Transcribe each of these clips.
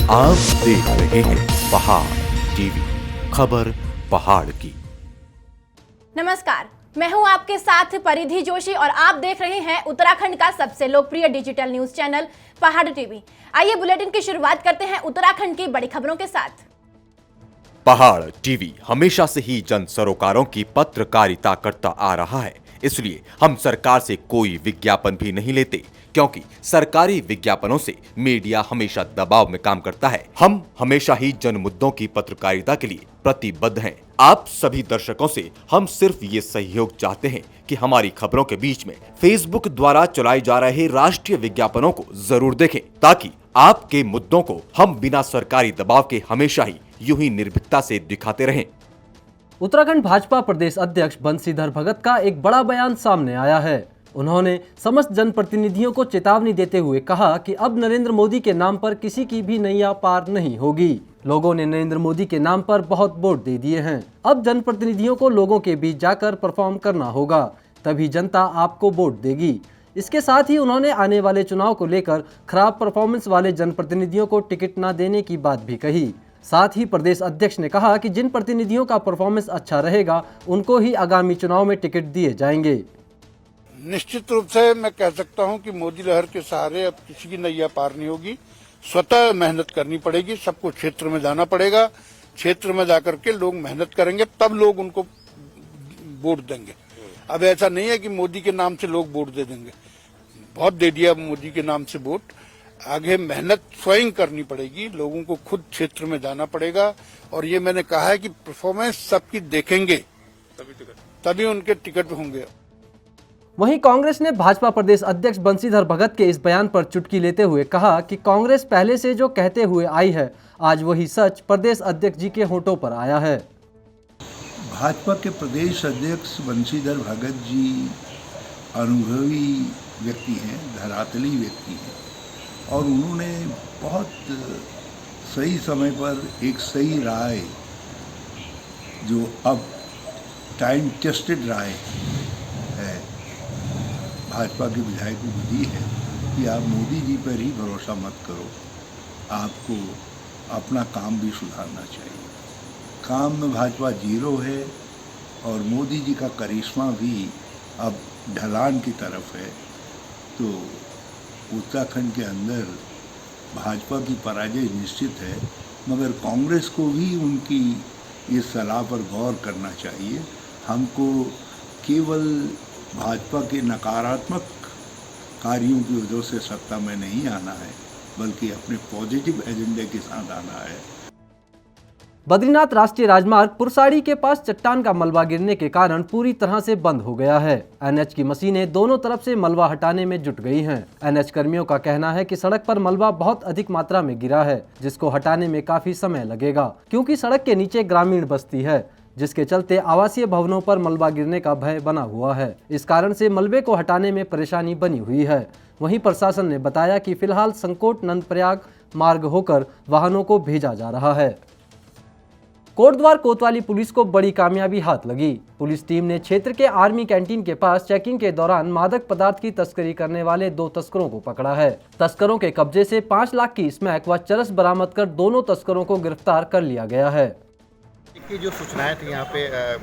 आप देख रहे हैं पहाड़ टीवी, खबर पहाड़ की। नमस्कार, मैं हूं आपके साथ परिधि जोशी और आप देख रहे हैं उत्तराखंड का सबसे लोकप्रिय डिजिटल न्यूज चैनल पहाड़ टीवी। आइए बुलेटिन की शुरुआत करते हैं उत्तराखंड की बड़ी खबरों के साथ। पहाड़ टीवी हमेशा से ही जन सरोकारों की पत्रकारिता करता आ रहा है, इसलिए हम सरकार से कोई विज्ञापन भी नहीं लेते, क्योंकि सरकारी विज्ञापनों से मीडिया हमेशा दबाव में काम करता है। हम हमेशा ही जन मुद्दों की पत्रकारिता के लिए प्रतिबद्ध हैं। आप सभी दर्शकों से हम सिर्फ ये सहयोग चाहते हैं कि हमारी खबरों के बीच में फेसबुक द्वारा चलाए जा रहे राष्ट्रीय विज्ञापनों को जरूर देखें, ताकि आपके मुद्दों को हम बिना सरकारी दबाव के हमेशा ही यूं ही निर्भीकता से दिखाते रहें। उत्तराखंड भाजपा प्रदेश अध्यक्ष बंशीधर भगत का एक बड़ा बयान सामने आया है। उन्होंने समस्त जनप्रतिनिधियों को चेतावनी देते हुए कहा कि अब नरेंद्र मोदी के नाम पर किसी की भी नैया पार नहीं होगी। लोगों ने नरेंद्र मोदी के नाम पर बहुत वोट दे दिए हैं। अब जनप्रतिनिधियों को लोगों के बीच जाकर परफॉर्म करना होगा, तभी जनता आपको वोट देगी। इसके साथ ही उन्होंने आने वाले चुनाव को लेकर खराब परफॉर्मेंस वाले जनप्रतिनिधियों को टिकट न देने की बात भी कही। साथ ही प्रदेश अध्यक्ष ने कहा कि जिन प्रतिनिधियों का परफॉर्मेंस अच्छा रहेगा उनको ही आगामी चुनाव में टिकट दिए जाएंगे। निश्चित रूप से मैं कह सकता हूं कि मोदी लहर के सहारे अब किसी की नैया पार नहीं होगी। स्वतः मेहनत करनी पड़ेगी, सबको क्षेत्र में जाना पड़ेगा। क्षेत्र में जाकर के लोग मेहनत करेंगे, तब लोग उनको वोट देंगे। अब ऐसा नहीं है कि मोदी के नाम से लोग वोट दे देंगे। बहुत दे दिया मोदी के नाम से वोट। आगे मेहनत स्वयं करनी पड़ेगी, लोगों को खुद क्षेत्र में जाना पड़ेगा। और ये मैंने कहा है कि परफॉर्मेंस सबकी देखेंगे, तभी उनके टिकट होंगे। वहीं कांग्रेस ने भाजपा प्रदेश अध्यक्ष बंशीधर भगत के इस बयान पर चुटकी लेते हुए कहा कि कांग्रेस पहले से जो कहते हुए आई है, आज वही सच प्रदेश अध्यक्ष जी के होठों पर आया है। भाजपा के प्रदेश अध्यक्ष बंशीधर भगत जी अनुभवी व्यक्ति हैं, धरातली व्यक्ति हैं, और उन्होंने बहुत सही समय पर एक सही राय, जो अब टाइम टेस्टेड राय है, भाजपा के विधायकों को दी है कि आप मोदी जी पर ही भरोसा मत करो, आपको अपना काम भी सुधारना चाहिए। काम में भाजपा जीरो है और मोदी जी का करिश्मा भी अब ढलान की तरफ है। तो उत्तराखंड के अंदर भाजपा की पराजय निश्चित है, मगर कांग्रेस को भी उनकी इस सलाह पर गौर करना चाहिए। हमको केवल भाजपा के नकारात्मक कार्यों की वजह से सत्ता में नहीं आना है, बल्कि अपने पॉजिटिव एजेंडे के साथ आना है। बद्रीनाथ राष्ट्रीय राजमार्ग पुरसाड़ी के पास चट्टान का मलबा गिरने के कारण पूरी तरह से बंद हो गया है। एनएच की मशीनें दोनों तरफ से मलबा हटाने में जुट गई हैं। एनएच कर्मियों का कहना है कि सड़क पर मलबा बहुत अधिक मात्रा में गिरा है, जिसको हटाने में काफी समय लगेगा, क्योंकि सड़क के नीचे ग्रामीण बस्ती है, जिसके चलते आवासीय भवनों पर मलबा गिरने का भय बना हुआ है। इस कारण से मलबे को हटाने में परेशानी बनी हुई है। वहीं प्रशासन ने बताया कि फिलहाल संकोट नंदप्रयाग मार्ग होकर वाहनों को भेजा जा रहा है। कोटद्वार कोतवाली पुलिस को बड़ी कामयाबी हाथ लगी। पुलिस टीम ने क्षेत्र के आर्मी कैंटीन के पास चेकिंग के दौरान मादक पदार्थ की तस्करी करने वाले 2 तस्करों को पकड़ा है। तस्करों के कब्जे से 5 लाख की स्मैक व चरस बरामद कर दोनों तस्करों को गिरफ्तार कर लिया गया है। की जो सूचनाएं थी यहाँ पे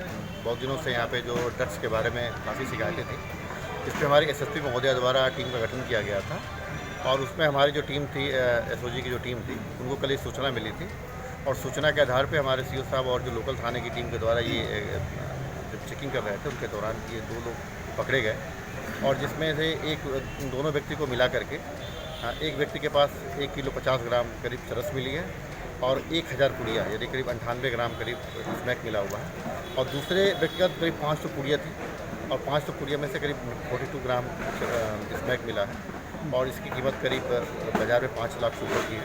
बहुत दिनों से यहाँ पे जो ड्रग्स के बारे में काफ़ी शिकायतें थी, इस पर हमारी एसएसपी महोदया द्वारा टीम का गठन किया गया था। और उसमें हमारी जो टीम थी, एसओजी की जो टीम थी, उनको कल ये सूचना मिली थी और सूचना के आधार पे हमारे सीओ साहब और जो लोकल थाने की टीम के द्वारा ये जब चेकिंग कर रहे थे, उनके दौरान ये 2 लोग पकड़े गए। और जिसमें से दोनों व्यक्ति को मिला करके एक व्यक्ति के पास 1 किलो 50 ग्राम करीब चरस मिली है और 1000 पुड़िया यानी करीब 98 ग्राम करीब स्मैक मिला हुआ है। और दूसरे व्यक्ति का करीब 500 पुड़िया थी और 500 पुड़िया में से करीब 42 ग्राम स्मैक मिला है और इसकी कीमत करीब बाजार में 5 लाख रुपये की है।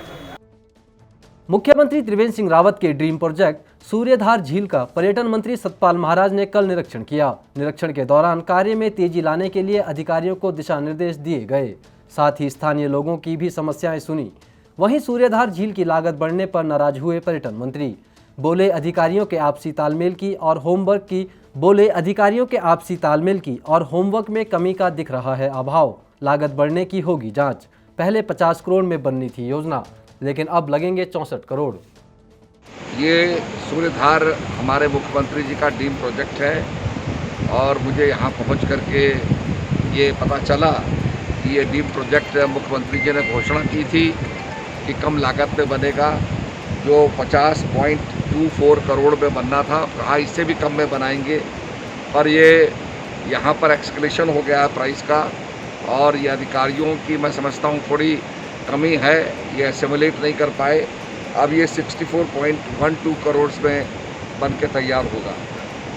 मुख्यमंत्री त्रिवेंद्र सिंह रावत के ड्रीम प्रोजेक्ट सूर्यधार झील का पर्यटन मंत्री सतपाल महाराज ने कल निरीक्षण किया। निरीक्षण के दौरान कार्य में तेजी लाने के लिए अधिकारियों को दिशा निर्देश दिए गए, साथ ही स्थानीय लोगों की भी समस्याएं सुनी। वहीं सूर्यधार झील की लागत बढ़ने पर नाराज हुए पर्यटन मंत्री। बोले अधिकारियों के आपसी तालमेल की और होमवर्क में कमी का दिख रहा है अभाव। लागत बढ़ने की होगी जांच। पहले 50 करोड़ में बननी थी योजना, लेकिन अब लगेंगे 64 करोड़। ये सूर्यधार हमारे मुख्यमंत्री जी का ड्रीम प्रोजेक्ट है और मुझे यहाँ पहुँच करके ये पता चला कि ये ड्रीम प्रोजेक्ट मुख्यमंत्री जी ने घोषणा की थी कि कम लागत में बनेगा, जो 50.24 करोड़ में बनना था, कहा इससे भी कम में बनाएंगे, पर ये यहाँ पर एक्सकलेशन हो गया है प्राइस का और ये अधिकारियों की मैं समझता हूँ थोड़ी कमी है, ये एसिमुलेट नहीं कर पाए। अब ये 64.12 करोड़ में बन के तैयार होगा।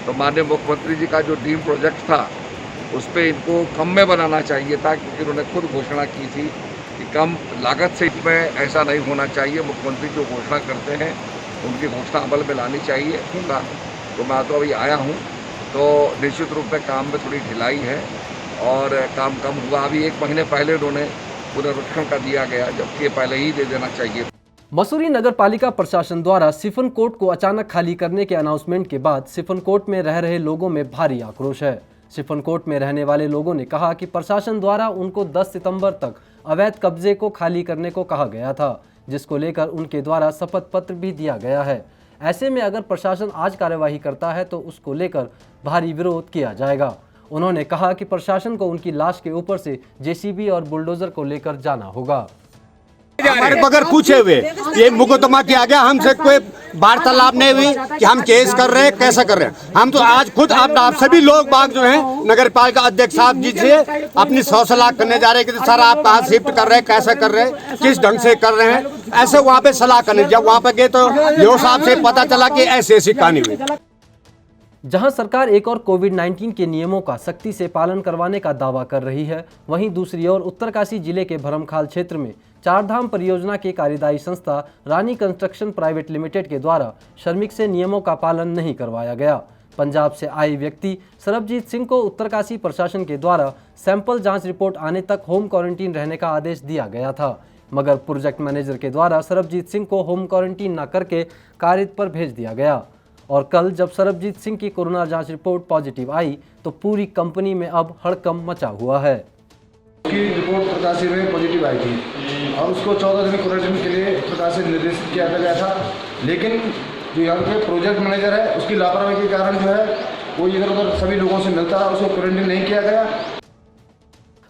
तो माननीय मुख्यमंत्री जी का जो ड्रीम प्रोजेक्ट था उस पर इनको कम में बनाना चाहिए था, क्योंकि उन्होंने खुद घोषणा की थी कि कम लागत से इसमें ऐसा नहीं होना चाहिए। मुख्यमंत्री जो घोषणा करते हैं उनकी घोषणा अमल में लानी चाहिए होगा। तो मैं तो अभी आया हूँ, तो निश्चित रूप में काम में थोड़ी ढिलाई है और काम कम हुआ। अभी 1 महीने पहले उन्होंने पुनरीक्षण का दिया गया, जबकि ये पहले ही दे देना चाहिए। मसूरी नगर पालिका प्रशासन द्वारा सिफन कोर्ट को अचानक खाली करने के अनाउंसमेंट के बाद सिफन कोर्ट में रह रहे लोगों में भारी आक्रोश है। सिफन कोर्ट में रहने वाले लोगों ने कहा कि प्रशासन द्वारा उनको 10 सितंबर तक अवैध कब्जे को खाली करने को कहा गया था, जिसको लेकर उनके द्वारा शपथ पत्र भी दिया गया है। ऐसे में अगर प्रशासन आज कार्यवाही करता है तो उसको लेकर भारी विरोध किया जाएगा। उन्होंने कहा कि प्रशासन को उनकी लाश के ऊपर से जेसीबी और बुलडोजर को लेकर जाना होगा। हमारे बगैर पूछे हुए ये मुकदमा किया गया, हमसे कोई वार्तालाप नहीं हुई कि हम केस कर रहे हैं, कैसा कर रहे हैं। हम तो आज खुद आप सभी लोग बाग जो हैं नगर पालिका अध्यक्ष साहब जी से अपनी 100 सलाह करने जा रहे हैं कि सर आप कहाँ शिफ्ट कर रहे हैं, कैसे कर रहे हैं, किस ढंग से कर रहे हैं, ऐसे वहाँ पे सलाह करने। जब वहाँ पे गए तो यो साहब से पता चला कि ऐसी कहानी हुई। जहां सरकार एक और कोविड-19 के नियमों का सख्ती से पालन करवाने का दावा कर रही है, वहीं दूसरी ओर उत्तरकाशी जिले के भरमखाल क्षेत्र में चारधाम परियोजना के कार्यदायी संस्था रानी कंस्ट्रक्शन प्राइवेट लिमिटेड के द्वारा श्रमिक से नियमों का पालन नहीं करवाया गया। पंजाब से आए व्यक्ति सरबजीत सिंह को उत्तरकाशी प्रशासन के द्वारा सैंपल जांच रिपोर्ट आने तक होम क्वारंटीन रहने का आदेश दिया गया था, मगर प्रोजेक्ट मैनेजर के द्वारा सरबजीत सिंह को होम क्वारंटीन न करके कार्य पर भेज दिया गया। और कल जब सरबजीत सिंह की कोरोना जांच रिपोर्ट पॉजिटिव आई तो पूरी कंपनी में अब हड़कंप मचा हुआ है। उसकी रिपोर्ट उत्तरकाशी में पॉजिटिव आई थी और उसको 14 दिन क्वारंटीन के लिए उत्तरकाशी निर्देशित किया गया था, लेकिन जो यहाँ पे प्रोजेक्ट मैनेजर है उसकी लापरवाही के कारण जो है वो इधर उधर सभी लोगों से मिलता है, उसको क्वारंटीन नहीं किया गया।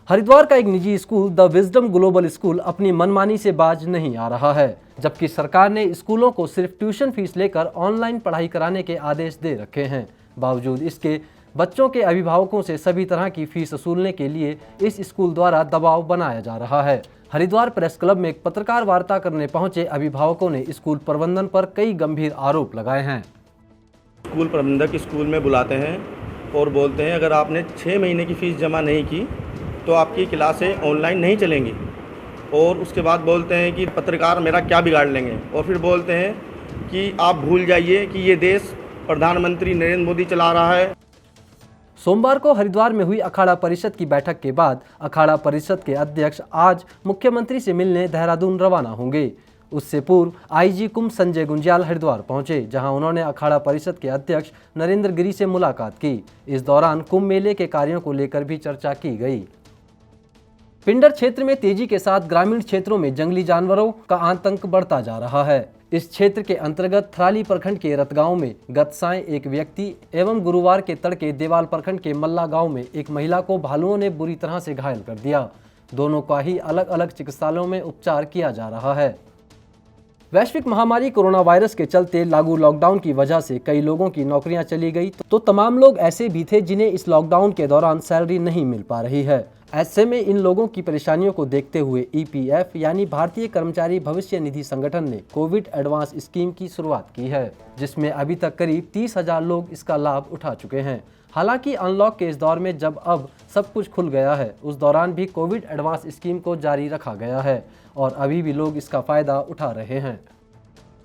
हरिद्वार का एक निजी school the wisdom global school अपनी मनमानी से बाज नहीं आ रहा है, जबकि सरकार ने स्कूलों को सिर्फ ट्यूशन फीस लेकर ऑनलाइन पढ़ाई कराने के आदेश दे रखे हैं। बावजूद इसके बच्चों के अभिभावकों से सभी तरह की फीस वसूलने के लिए इस स्कूल द्वारा दबाव बनाया जा रहा है। हरिद्वार प्रेस क्लब में एक पत्रकार वार्ता करने पहुंचे अभिभावकों ने स्कूल प्रबंधन पर कई गंभीर आरोप लगाए हैं। स्कूल प्रबंधक स्कूल में बुलाते हैं और बोलते हैं अगर आपने 6 महीने की फ़ीस जमा नहीं की तो आपकी क्लासें ऑनलाइन नहीं चलेंगी, और उसके बाद बोलते हैं कि पत्रकार मेरा क्या बिगाड़ लेंगे, और फिर बोलते हैं कि आप भूल जाइए कि ये देश प्रधानमंत्री नरेंद्र मोदी चला रहा है। सोमवार को हरिद्वार में हुई अखाड़ा परिषद की बैठक के बाद अखाड़ा परिषद के अध्यक्ष आज मुख्यमंत्री से मिलने देहरादून रवाना होंगे। उससे पूर्व आईजी कुंभ संजय गुंजियाल हरिद्वार पहुंचे, जहां उन्होंने अखाड़ा परिषद के अध्यक्ष नरेंद्र गिरी से मुलाकात की। इस दौरान कुंभ मेले के कार्यों को लेकर भी चर्चा की गई। पिंडर क्षेत्र में तेजी के साथ ग्रामीण क्षेत्रों में जंगली जानवरों का आतंक बढ़ता जा रहा है। इस क्षेत्र के अंतर्गत थराली प्रखंड के रत गांव में गत सायं एक व्यक्ति एवं गुरुवार के तड़के देवाल प्रखंड के मल्ला गांव में एक महिला को भालुओं ने बुरी तरह से घायल कर दिया। दोनों का ही अलग अलग चिकित्सालयों में उपचार किया जा रहा है। वैश्विक महामारी कोरोना वायरस के चलते लागू लॉकडाउन की वजह से कई लोगों की नौकरियां चली गई, तो तमाम लोग ऐसे भी थे जिन्हें इस लॉकडाउन के दौरान सैलरी नहीं मिल पा रही है। ऐसे में इन लोगों की परेशानियों को देखते हुए ईपीएफ यानी भारतीय कर्मचारी भविष्य निधि संगठन ने कोविड एडवांस स्कीम की शुरुआत की है, जिसमें अभी तक करीब 30,000 लोग इसका लाभ उठा चुके हैं। हालांकि अनलॉक के इस दौर में जब अब सब कुछ खुल गया है, उस दौरान भी कोविड एडवांस स्कीम को जारी रखा गया है और अभी भी लोग इसका फ़ायदा उठा रहे हैं।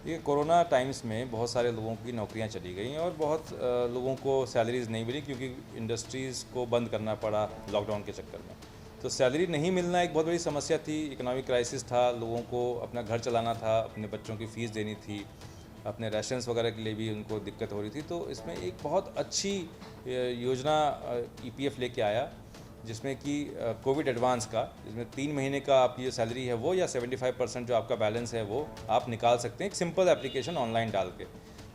ये कोरोना टाइम्स में बहुत सारे लोगों की नौकरियां चली गई और बहुत लोगों को सैलरीज नहीं मिली, क्योंकि इंडस्ट्रीज़ को बंद करना पड़ा लॉकडाउन के चक्कर में। तो सैलरी नहीं मिलना एक बहुत बड़ी समस्या थी। इकोनॉमिक क्राइसिस था, लोगों को अपना घर चलाना था, अपने बच्चों की फ़ीस देनी थी, अपने राशंस वगैरह के लिए भी उनको दिक्कत हो रही थी। तो इसमें एक बहुत अच्छी योजना ईपीएफ लेके आया जिसमें कि कोविड एडवांस का, जिसमें 3 महीने का आपकी जो सैलरी है वो या 75% जो आपका बैलेंस है वो आप निकाल सकते हैं एक सिंपल एप्लीकेशन ऑनलाइन डाल के।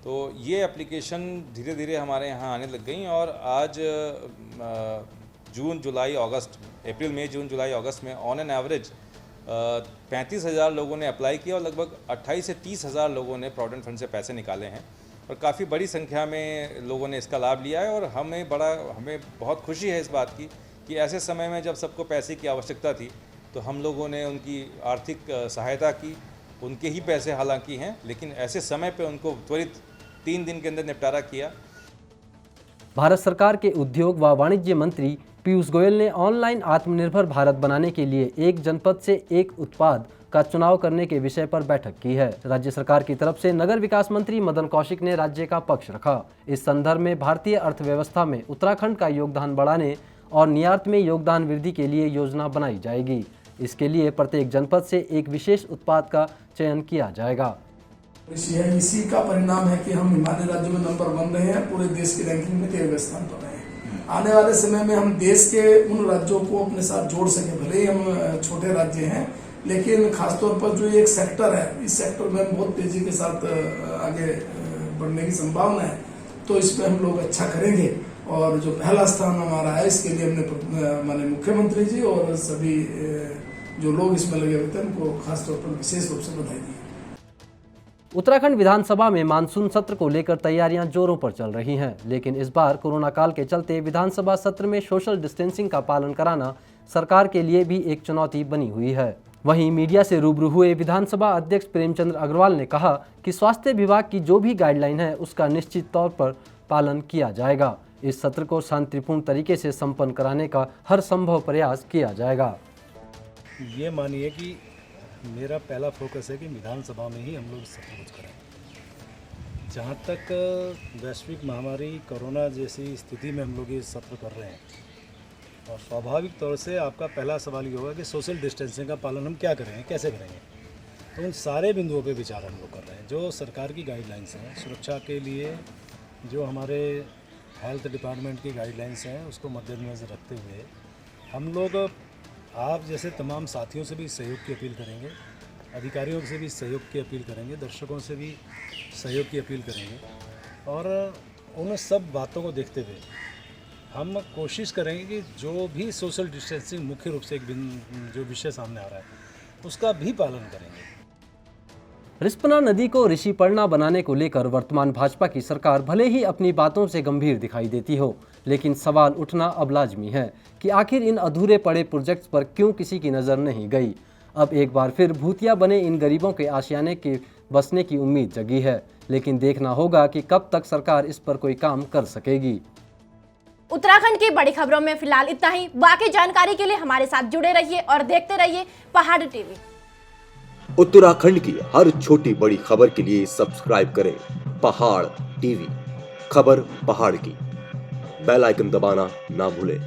तो ये एप्लीकेशन धीरे धीरे हमारे यहाँ आने लग गई और आज जून जुलाई अगस्त, अप्रैल मई जून जुलाई अगस्त में ऑन एन एवरेज 35,000 लोगों ने अप्लाई किया और लगभग 28 से 30,000 लोगों ने प्रोविडेंट फंड से पैसे निकाले हैं और काफ़ी बड़ी संख्या में लोगों ने इसका लाभ लिया है। और हमें बहुत खुशी है इस बात की कि ऐसे समय में जब सबको पैसे की आवश्यकता थी तो हम लोगों ने उनकी आर्थिक सहायता की। उनके ही पैसे हालांकि हैं, लेकिन ऐसे समय पे उनको त्वरित 3 दिन के अंदर निपटारा किया। भारत सरकार के उद्योग व वाणिज्य मंत्री पीयूष गोयल ने ऑनलाइन आत्मनिर्भर भारत बनाने के लिए एक जनपद से एक उत्पाद का चुनाव करने के विषय पर बैठक की है। राज्य सरकार की तरफ से नगर विकास मंत्री मदन कौशिक ने राज्य का पक्ष रखा। इस संदर्भ में भारतीय अर्थव्यवस्था में उत्तराखंड का योगदान बढ़ाने और निर्यात में योगदान वृद्धि के लिए योजना बनाई जाएगी। इसके लिए प्रत्येक जनपद से एक विशेष उत्पाद का चयन किया जाएगा। इसी का परिणाम है कि हम हिमालय राज्यों में नंबर 1 रहे हैं, पूरे देश की रैंकिंग में 13वें स्थान पर रहे हैं। आने वाले समय में हम देश के उन राज्यों को अपने साथ जोड़ सके। भले ही हम छोटे राज्य हैं, लेकिन खासतौर पर जो एक सेक्टर है, इस सेक्टर में बहुत तेजी के साथ आगे बढ़ने की संभावना है। तो इसमें हम लोग अच्छा करेंगे और जो पहला स्थान हमारा है इसके लिए हमने माननीय मुख्यमंत्री जी और सभी जो लोग इसमें लगे हुए थे उनको खासतौर पर विशेष रूप से बधाई दी। उत्तराखंड विधानसभा में मानसून सत्र को लेकर तैयारियां जोरों पर चल रही हैं, लेकिन इस बार कोरोना काल के चलते विधानसभा सत्र में सोशल डिस्टेंसिंग का पालन कराना सरकार के लिए भी एक चुनौती बनी हुई है। वहीं मीडिया से रूबरू हुए विधानसभा अध्यक्ष प्रेमचंद अग्रवाल ने कहा कि स्वास्थ्य विभाग की जो भी गाइडलाइन है उसका निश्चित तौर पर पालन किया जाएगा। इस सत्र को शांतिपूर्ण तरीके से संपन्न कराने का हर संभव प्रयास किया जाएगा। ये मानिए कि मेरा पहला फोकस है कि विधानसभा में ही हम लोग सत्र कुछ करें। जहाँ तक वैश्विक महामारी कोरोना जैसी स्थिति में हम लोग ये सत्र कर रहे हैं, और स्वाभाविक तौर से आपका पहला सवाल ये होगा कि सोशल डिस्टेंसिंग का पालन हम क्या करेंगे, कैसे करेंगे। तो उन सारे बिंदुओं पे विचार हम लोग कर रहे हैं। जो सरकार की गाइडलाइंस हैं सुरक्षा के लिए, जो हमारे हेल्थ डिपार्टमेंट की गाइडलाइंस हैं, उसको मद्देनजर रखते हुए हम लोग आप जैसे तमाम साथियों से भी सहयोग की अपील करेंगे, अधिकारियों से भी सहयोग की अपील करेंगे, दर्शकों से भी सहयोग की अपील करेंगे। और उन सब बातों को देखते हुए हम कोशिश करेंगे कि जो भी सोशल डिस्टेंसिंग मुख्य रूप से एक जो विषय सामने आ रहा है उसका भी पालन करेंगे। रिस्पना नदी को ऋषिपर्णा बनाने को लेकर वर्तमान भाजपा की सरकार भले ही अपनी बातों से गंभीर दिखाई देती हो, लेकिन सवाल उठना अब लाजमी है कि आखिर इन अधूरे पड़े प्रोजेक्ट्स पर क्यों किसी की नज़र नहीं गई। अब एक बार फिर भूतिया बने इन गरीबों के आशियाने के बसने की उम्मीद जगी है, लेकिन देखना होगा कि कब तक सरकार इस पर कोई काम कर सकेगी। उत्तराखंड की बड़ी खबरों में फिलहाल इतना ही। बाकी जानकारी के लिए हमारे साथ जुड़े रहिए और देखते रहिए पहाड़ टीवी। उत्तराखंड की हर छोटी बड़ी खबर के लिए सब्सक्राइब करें पहाड़ टीवी। खबर पहाड़ की, बेल आइकन दबाना ना भूलें।